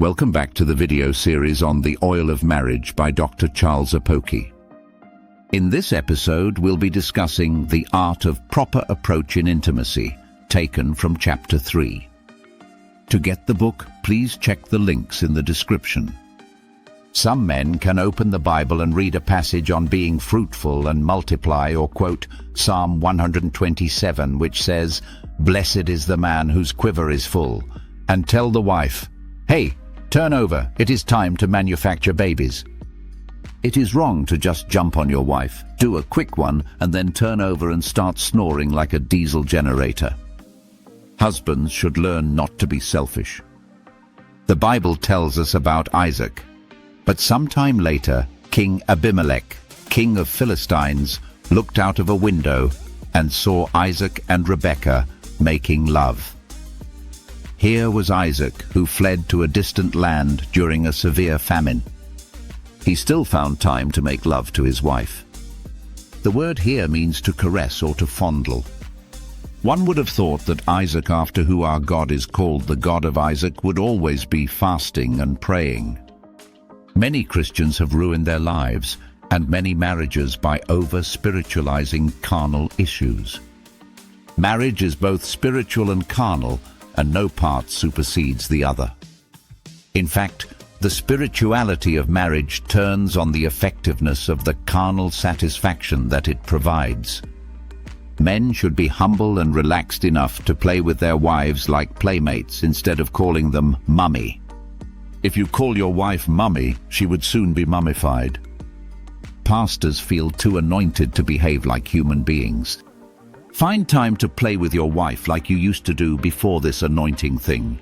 Welcome back to the video series on the oil of marriage by Dr. Charles Apoki. In this episode, we'll be discussing the art of proper approach in intimacy, taken from Chapter 3. To get the book, please check the links in the description. Some men can open the Bible and read a passage on being fruitful and multiply, or quote Psalm 127, which says, "Blessed is the man whose quiver is full," and tell the wife, "Hey, turn over, it is time to manufacture babies." It is wrong to just jump on your wife, do a quick one, and then turn over and start snoring like a diesel generator. Husbands should learn not to be selfish. The Bible tells us about Isaac. But sometime later, King Abimelech, king of Philistines, looked out of a window and saw Isaac and Rebekah making love. Here was Isaac, who fled to a distant land during a severe famine. He still found time to make love to his wife. The word here means to caress or to fondle. One would have thought that Isaac, after who our God is called the God of Isaac, would always be fasting and praying. Many Christians have ruined their lives and many marriages by over-spiritualizing carnal issues. Marriage is both spiritual and carnal, and no part supersedes the other. In fact, the spirituality of marriage turns on the effectiveness of the carnal satisfaction that it provides. Men should be humble and relaxed enough to play with their wives like playmates instead of calling them mummy. If you call your wife mummy, she would soon be mummified. Pastors feel too anointed to behave like human beings. Find time to play with your wife like you used to do before this anointing thing.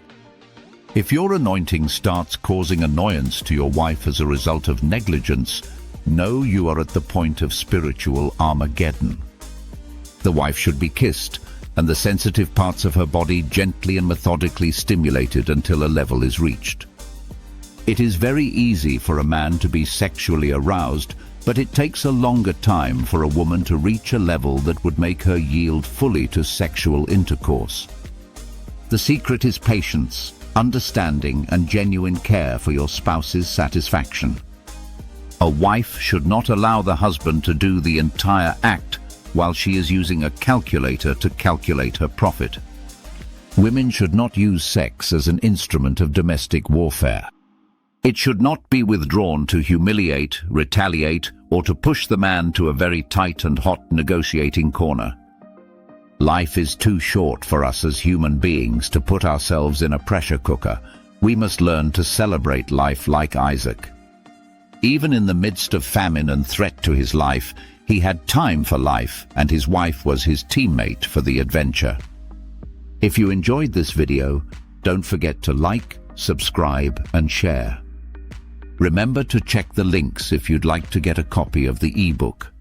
If your anointing starts causing annoyance to your wife as a result of negligence, know you are at the point of spiritual Armageddon. The wife should be kissed, and the sensitive parts of her body gently and methodically stimulated until a level is reached. It is very easy for a man to be sexually aroused, but it takes a longer time for a woman to reach a level that would make her yield fully to sexual intercourse. The secret is patience, understanding, and genuine care for your spouse's satisfaction. A wife should not allow the husband to do the entire act while she is using a calculator to calculate her profit. Women should not use sex as an instrument of domestic warfare. It should not be withdrawn to humiliate, retaliate, or to push the man to a very tight and hot negotiating corner. Life is too short for us as human beings to put ourselves in a pressure cooker. We must learn to celebrate life like Isaac. Even in the midst of famine and threat to his life, he had time for life, and his wife was his teammate for the adventure. If you enjoyed this video, don't forget to like, subscribe, and share. Remember to check the links if you'd like to get a copy of the ebook.